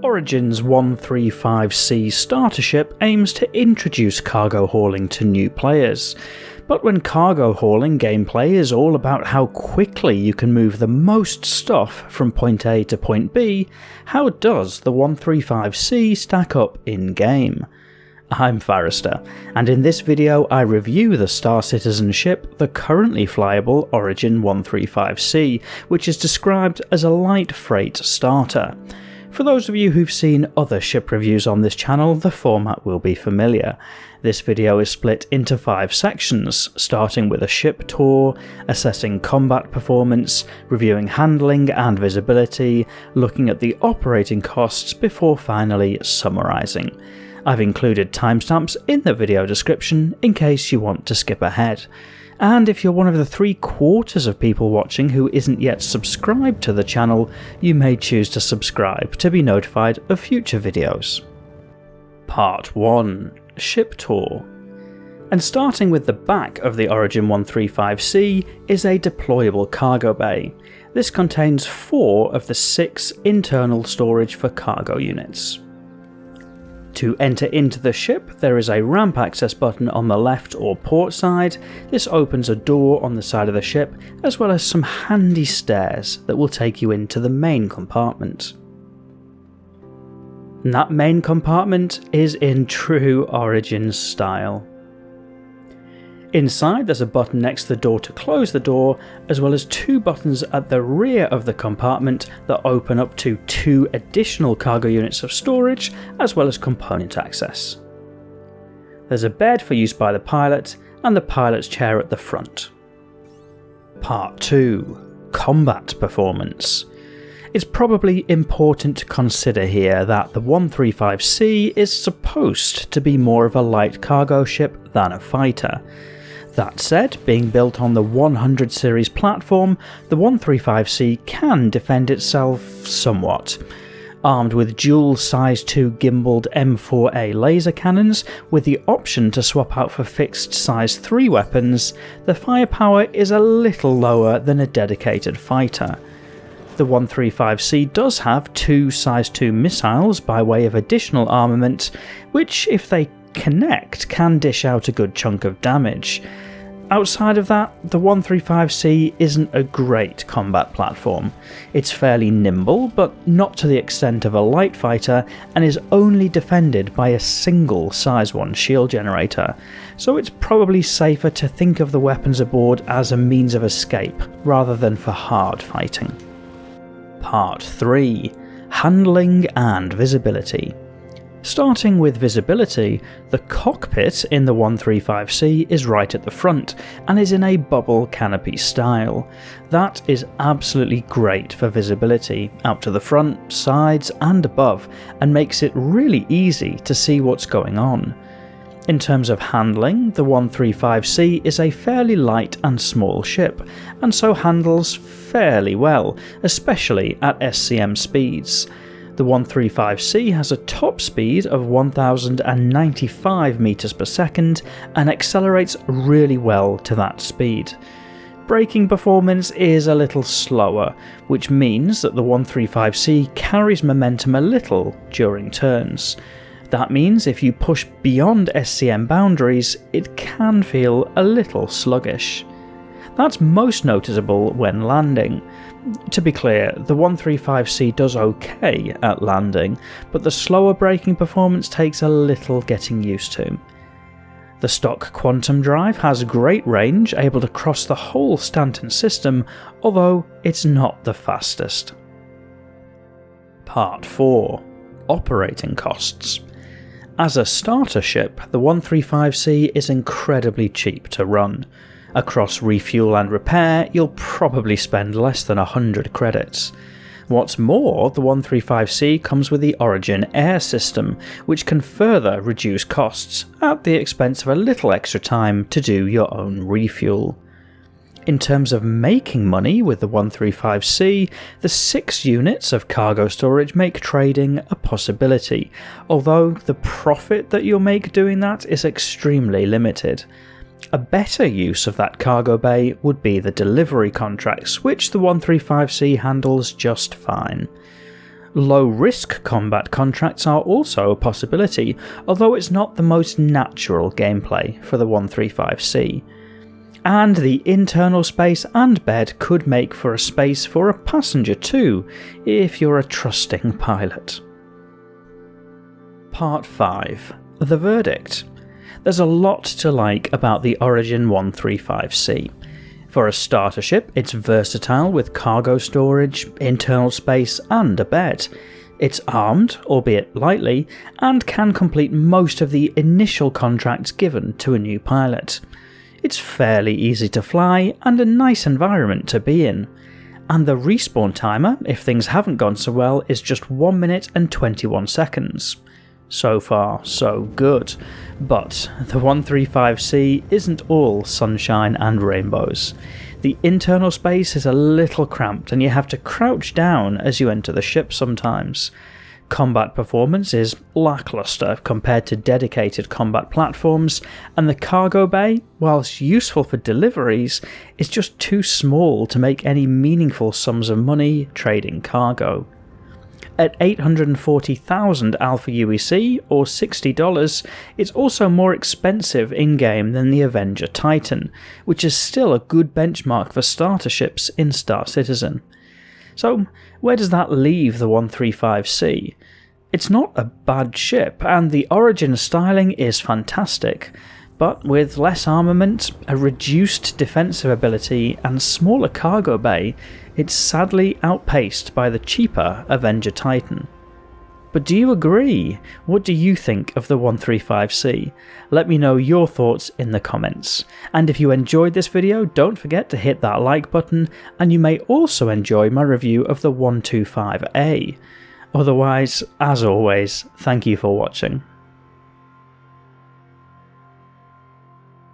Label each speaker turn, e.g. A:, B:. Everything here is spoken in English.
A: Origin's 135C starter ship aims to introduce cargo hauling to new players, but when cargo hauling gameplay is all about how quickly you can move the most stuff from point A to point B, how does the 135C stack up in-game? I'm Forrester, and in this video I review the Star Citizen ship, the currently flyable Origin 135C, which is described as a light freight starter. For those of you who've seen other ship reviews on this channel, the format will be familiar. This video is split into 5 sections, starting with a ship tour, assessing combat performance, reviewing handling and visibility, looking at the operating costs before finally summarising. I've included timestamps in the video description in case you want to skip ahead. And if you're one of the 3/4 of people watching who isn't yet subscribed to the channel, you may choose to subscribe to be notified of future videos. Part 1. Ship Tour. And starting with the back of the Origin 135C is a deployable cargo bay. This contains 4 of the 6 internal storage for cargo units. To enter into the ship, there is a ramp access button on the left or port side. This opens a door on the side of the ship, as well as some handy stairs that will take you into the main compartment. And that main compartment is in true Origin style. Inside there's a button next to the door to close the door, as well as 2 buttons at the rear of the compartment that open up to 2 additional cargo units of storage, as well as component access. There's a bed for use by the pilot, and the pilot's chair at the front. Part 2. Combat Performance. It's probably important to consider here that the 135C is supposed to be more of a light cargo ship than a fighter. That said, being built on the 100 series platform, the 135C can defend itself somewhat. Armed with dual size 2 gimbaled M4A laser cannons, with the option to swap out for fixed size 3 weapons, the firepower is a little lower than a dedicated fighter. The 135C does have 2 size 2 missiles by way of additional armament, which, if they connect, can dish out a good chunk of damage. Outside of that, the 135C isn't a great combat platform. It's fairly nimble, but not to the extent of a light fighter, and is only defended by a single size 1 shield generator, so it's probably safer to think of the weapons aboard as a means of escape, rather than for hard fighting. Part 3. Handling and Visibility. Starting with visibility, the cockpit in the 135C is right at the front and is in a bubble canopy style. That is absolutely great for visibility out to the front, sides and above, and makes it really easy to see what's going on. In terms of handling, the 135C is a fairly light and small ship, and so handles fairly well, especially at SCM speeds. The 135C has a top speed of 1095 meters per second and accelerates really well to that speed. Braking performance is a little slower, which means that the 135C carries momentum a little during turns. That means if you push beyond SCM boundaries, it can feel a little sluggish. That's most noticeable when landing. To be clear, the 135C does okay at landing, but the slower braking performance takes a little getting used to. The stock Quantum Drive has great range, able to cross the whole Stanton system, although it's not the fastest. Part 4. Operating costs. As a starter ship, the 135C is incredibly cheap to run. Across refuel and repair, you'll probably spend less than 100 credits. What's more, the 135C comes with the Origin Air system, which can further reduce costs at the expense of a little extra time to do your own refuel. In terms of making money with the 135C, the 6 units of cargo storage make trading a possibility, although the profit that you'll make doing that is extremely limited. A better use of that cargo bay would be the delivery contracts, which the 135C handles just fine. Low-risk combat contracts are also a possibility, although it's not the most natural gameplay for the 135C. And the internal space and bed could make for a space for a passenger too, if you're a trusting pilot. Part 5. The verdict. There's a lot to like about the Origin 135C. For a starter ship, it's versatile with cargo storage, internal space and a bed. It's armed, albeit lightly, and can complete most of the initial contracts given to a new pilot. It's fairly easy to fly and a nice environment to be in. And the respawn timer, if things haven't gone so well, is just 1 minute and 21 seconds. So far, so good. But the 135C isn't all sunshine and rainbows. The internal space is a little cramped and you have to crouch down as you enter the ship sometimes. Combat performance is lackluster compared to dedicated combat platforms, and the cargo bay, whilst useful for deliveries, is just too small to make any meaningful sums of money trading cargo. At 840,000 Alpha UEC, or $60, it's also more expensive in-game than the Avenger Titan, which is still a good benchmark for starter ships in Star Citizen. So, where does that leave the 135C? It's not a bad ship, and the Origin styling is fantastic, but with less armament, a reduced defensive ability, and smaller cargo bay, it's sadly outpaced by the cheaper Avenger Titan. But do you agree? What do you think of the 135C? Let me know your thoughts in the comments. And if you enjoyed this video, don't forget to hit that like button, and you may also enjoy my review of the 125A. Otherwise, as always, thank you for watching.